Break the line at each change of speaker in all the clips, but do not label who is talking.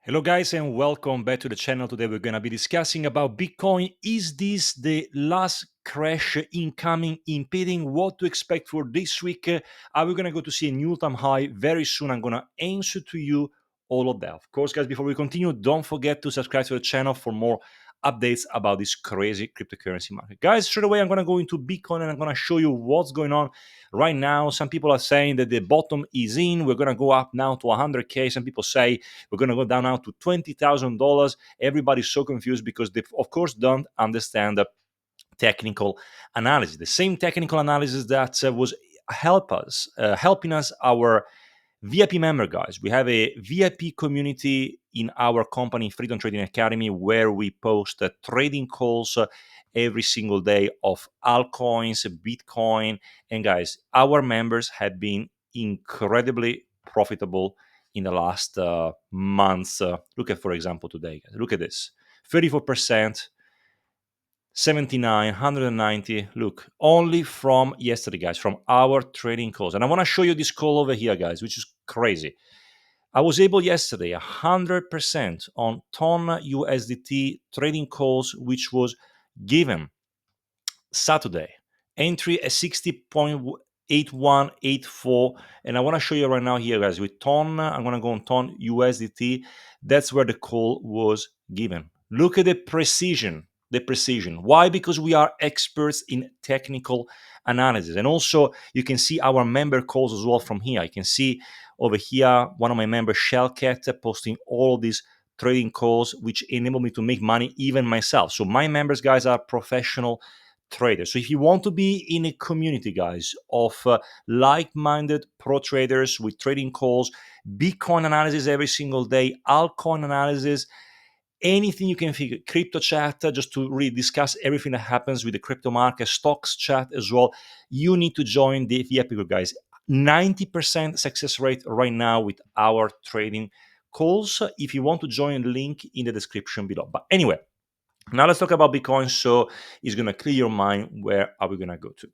Hello guys and welcome back to the channel. Today we're going to be discussing about Bitcoin. Is this the last crash incoming, impeding what to expect for this week? Are we going to go to see a new all-time high very soon? I'm going to answer to you all of that. Of course, guys, before we continue, don't forget to subscribe to the channel for more updates about this crazy cryptocurrency market. Guys, straight away, I'm going to go into Bitcoin and I'm going to show you what's going on right now. Some people are saying that the bottom is in. We're going to go up now to 100K. Some people say we're going to go down now to $20,000. Everybody's so confused because they, of course, don't understand the technical analysis. The same technical analysis that was helping us, our VIP member guys. We have a VIP community in our company, Freedom Trading Academy, where we post trading calls every single day of altcoins, Bitcoin. And guys, our members have been incredibly profitable in the last months. Look at, for example, today, guys. Look at this 34%. 79, 190. Look, only from yesterday, guys, from our trading calls. And I want to show you this call over here, guys, which is crazy. I was able yesterday 100% on ton USDT trading calls, which was given Saturday. Entry at 60.8184. And I want to show you right now here, guys, with ton. I'm going to go on ton USDT. That's where the call was given. Look at the precision. The precision. Why? Because we are experts in technical analysis. And also, you can see our member calls as well from here. I can see over here one of my members, Shellcat, posting all these trading calls, which enable me to make money even myself. So my members, guys, are professional traders. So if you want to be in a community, guys, of like-minded pro traders with trading calls, Bitcoin analysis every single day, altcoin analysis, anything you can figure, crypto chat, just to really discuss everything that happens with the crypto market, stocks chat as well, you need to join the VIP group, guys. 90% success rate right now with our trading calls. If you want to join, link in the description below. But anyway, now let's talk about Bitcoin. So it's going to clear your mind. Where are we going to go to?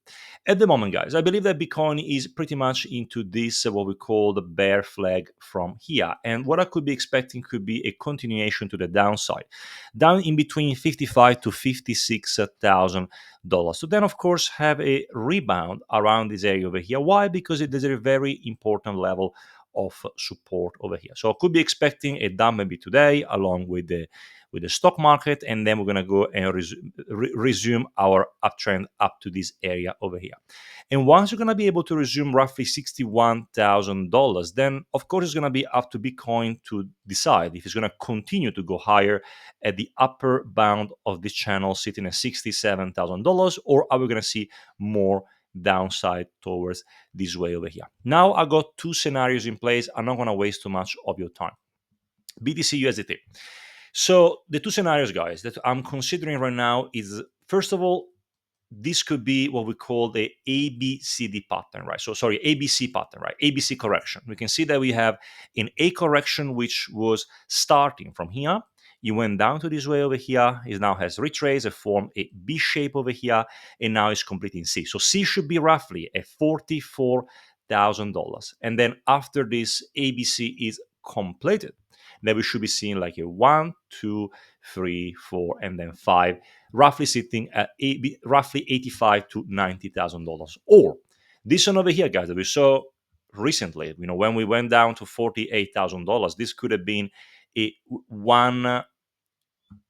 At the moment, guys, I believe that Bitcoin is pretty much into this, what we call the bear flag from here. And what I could be expecting could be a continuation to the downside, down in between 55 to 56,000 dollars. So then, of course, have a rebound around this area over here. Why? Because it is a very important level of support over here. So I could be expecting a dump maybe today, along with the stock market, and then we're going to go and resume our uptrend up to this area over here. And once you're going to be able to resume roughly $61,000, then of course it's going to be up to Bitcoin to decide if it's going to continue to go higher at the upper bound of this channel sitting at $67,000, or are we going to see more downside towards this way over here. Now I got two scenarios in place. I'm not going to waste too much of your time. BTC USDT. So the two scenarios, guys, that I'm considering right now is, first of all, this could be what we call the ABCD pattern, right? So sorry, ABC pattern, right? ABC correction. We can see that we have an A correction, which was starting from here. It went down to this way over here. It now has retraced and formed a B shape over here, and now it's completing C. So C should be roughly at $44,000. And then after this ABC is completed, then we should be seeing like a 1, 2, 3, 4, and then 5, roughly sitting at roughly $85,000 to $90,000. Or this one over here, guys, that we saw recently, when we went down to $48,000, this could have been a one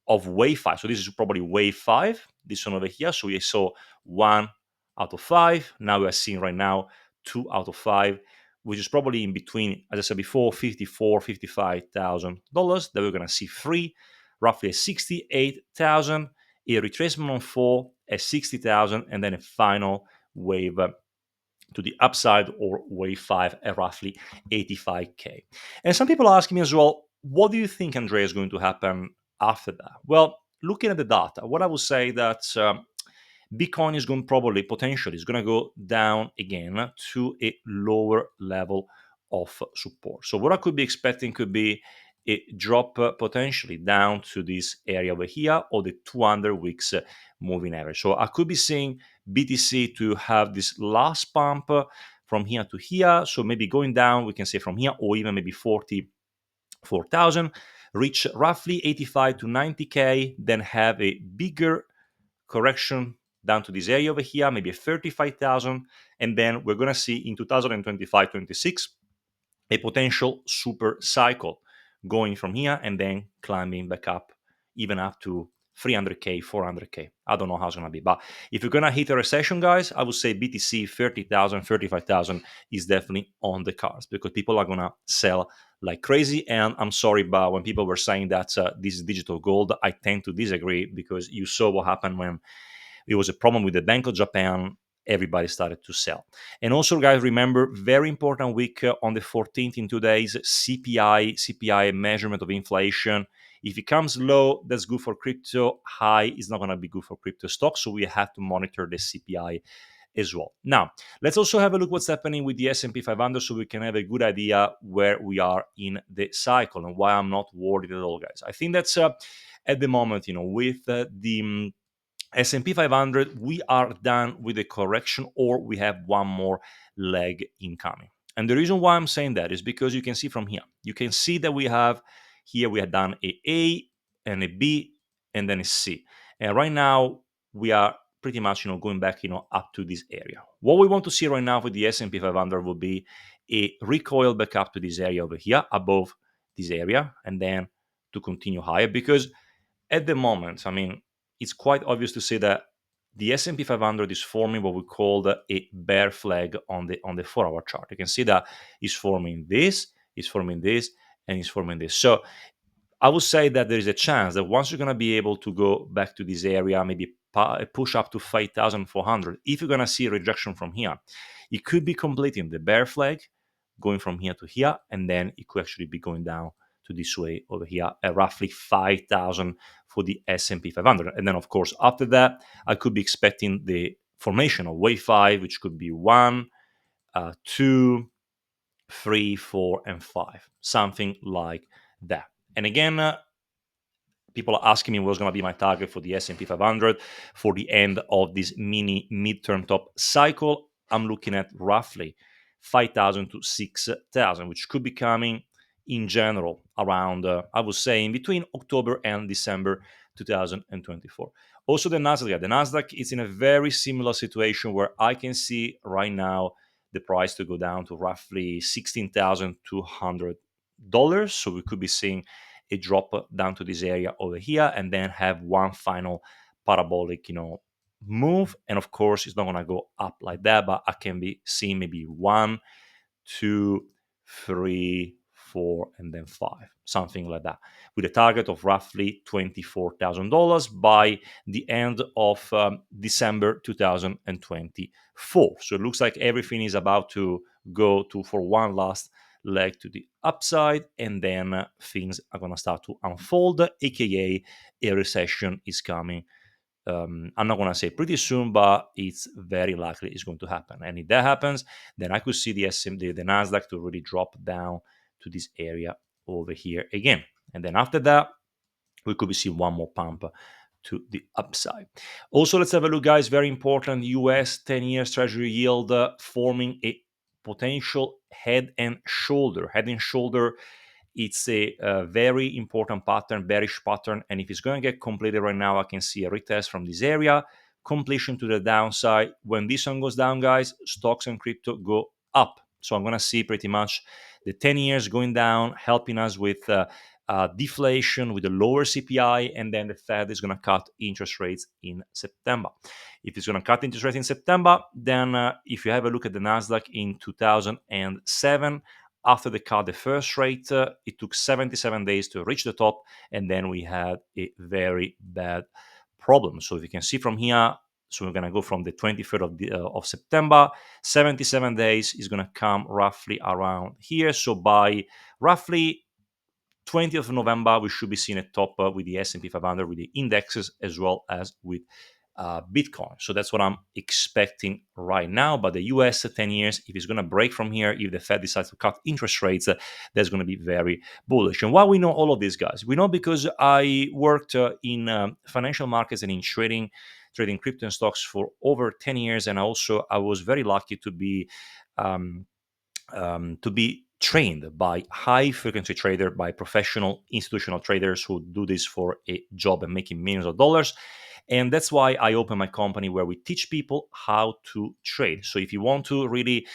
of wave 5. So this is probably wave 5, this one over here. So we saw 1 out of 5. Now we are seeing right now 2 out of 5, which is probably in between, as I said before, $54,000, $55,000. Then we're going to see 3, roughly at 68,000, a retracement on 4 at 60,000, and then a final wave to the upside, or wave 5 at roughly 85K. And some people are asking me as well, what do you think, Andrea, is going to happen after that? Well, looking at the data, what I would say that Bitcoin is going potentially is going to go down again to a lower level of support. So what I could be expecting could be a drop potentially down to this area over here, or the 200 weeks moving average. So I could be seeing BTC to have this last pump from here to here. So maybe going down, we can say from here, or even maybe 44,000. reach roughly 85 to 90K, then have a bigger correction down to this area over here, maybe a 35,000, and then we're going to see in 2025-26 a potential super cycle going from here and then climbing back up, even up to 300K, 400K. I don't know how it's going to be. But if you're going to hit a recession, guys, I would say BTC 30,000, 35,000 is definitely on the cards because people are going to sell like crazy. And I'm sorry, but when people were saying that this is digital gold, I tend to disagree because you saw what happened when it was a problem with the Bank of Japan. Everybody started to sell. And also, guys, remember, very important week on the 14th in 2 days, CPI measurement of inflation. If it comes low, that's good for crypto. High is not going to be good for crypto stocks. So we have to monitor the CPI as well. Now, let's also have a look what's happening with the S&P 500 so we can have a good idea where we are in the cycle and why I'm not worried at all, guys. I think that's at the moment, with the S&P 500, we are done with the correction or we have one more leg incoming. And the reason why I'm saying that is because you can see from here. You can see that we have done A and a B and then a C. And right now we are pretty much going back up to this area. What we want to see right now with the S&P 500 will be a recoil back up to this area over here above this area and then to continue higher because at the moment, I mean, it's quite obvious to see that the S&P 500 is forming what we call a bear flag on the 4-hour chart. You can see that it's forming this, and it's forming this. So I would say that there is a chance that once you're going to be able to go back to this area, maybe push up to 5,400, if you're going to see a rejection from here, it could be completing the bear flag, going from here to here, and then it could actually be going down to this way over here at roughly 5,000 for the S&P 500. And then, of course, after that, I could be expecting the formation of wave 5, which could be 1, 2, 3, 4, and 5, something like that. And again, people are asking me what's going to be my target for the S&P 500 for the end of this mini midterm top cycle. I'm looking at roughly 5,000 to 6,000, which could be coming in general around, I would say, in between October and December 2024. Also, the NASDAQ is in a very similar situation where I can see right now the price to go down to roughly $16,200. So we could be seeing a drop down to this area over here and then have one final parabolic move. And of course it's not going to go up like that, but I can be seeing maybe 1, 2, 3, 4, and then 5, something like that, with a target of roughly $24,000 by the end of December 2024. So it looks like everything is about to go to for one last leg to the upside, and then things are going to start to unfold, aka a recession is coming. I'm not going to say pretty soon, but it's very likely it's going to happen. And if that happens, then I could see the NASDAQ to really drop down to this area over here again. And then after that, we could see one more pump to the upside. Also, let's have a look, guys. Very important, US 10 years Treasury yield forming a potential head and shoulder. Head and shoulder, it's a very important pattern, bearish pattern. And if it's going to get completed right now, I can see a retest from this area, completion to the downside. When this one goes down, guys, stocks and crypto go up. So I'm going to see pretty much the 10 years going down, helping us with deflation, with a lower CPI, and then the Fed is going to cut interest rates in September. If it's going to cut interest rates in September, then if you have a look at the NASDAQ in 2007, after they cut the first rate, it took 77 days to reach the top, and then we had a very bad problem. So if you can see from here, so we're going to go from the 23rd of September, 77 days is going to come roughly around here. So by roughly 20th of November, we should be seeing a top with the S&P 500, with the indexes, as well as with Bitcoin. So that's what I'm expecting right now. But the US 10 years, if it's going to break from here, if the Fed decides to cut interest rates, that's going to be very bullish. And why we know all of these, guys? We know because I worked in financial markets and in trading crypto and stocks for over 10 years. And I was very lucky to be trained by high frequency trader, by professional institutional traders who do this for a job and making millions of dollars. And that's why I open my company where we teach people how to trade. So if you want to really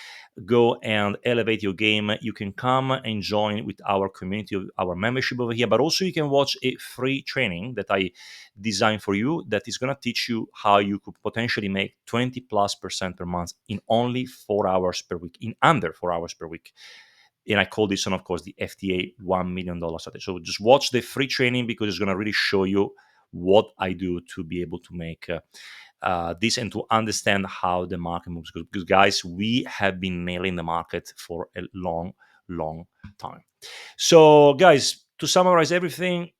go and elevate your game, you can come and join with our community, our membership over here. But also you can watch a free training that I designed for you that is going to teach you how you could potentially make 20+% per month in only 4 hours per week, in under 4 hours per week. And I call this one, of course, the FTA $1 million strategy. So just watch the free training because it's going to really show you what I do to be able to make this and to understand how the market moves. Because, guys, we have been nailing the market for a long, long time. So, guys, to summarize everything,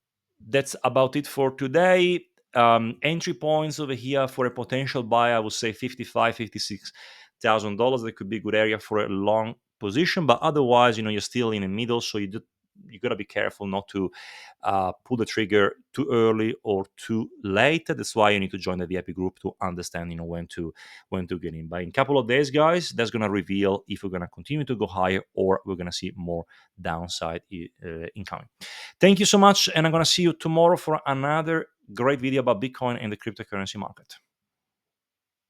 that's about it for today. Entry points over here for a potential buy, I would say $56,000. That could be a good area for a long position, but otherwise, you're still in the middle, so you got to be careful not to pull the trigger too early or too late. That's why you need to join the VIP group to understand, when to get in. But in a couple of days, guys, that's going to reveal if we're going to continue to go higher or we're going to see more downside incoming. Thank you so much, and I'm going to see you tomorrow for another great video about Bitcoin and the cryptocurrency market.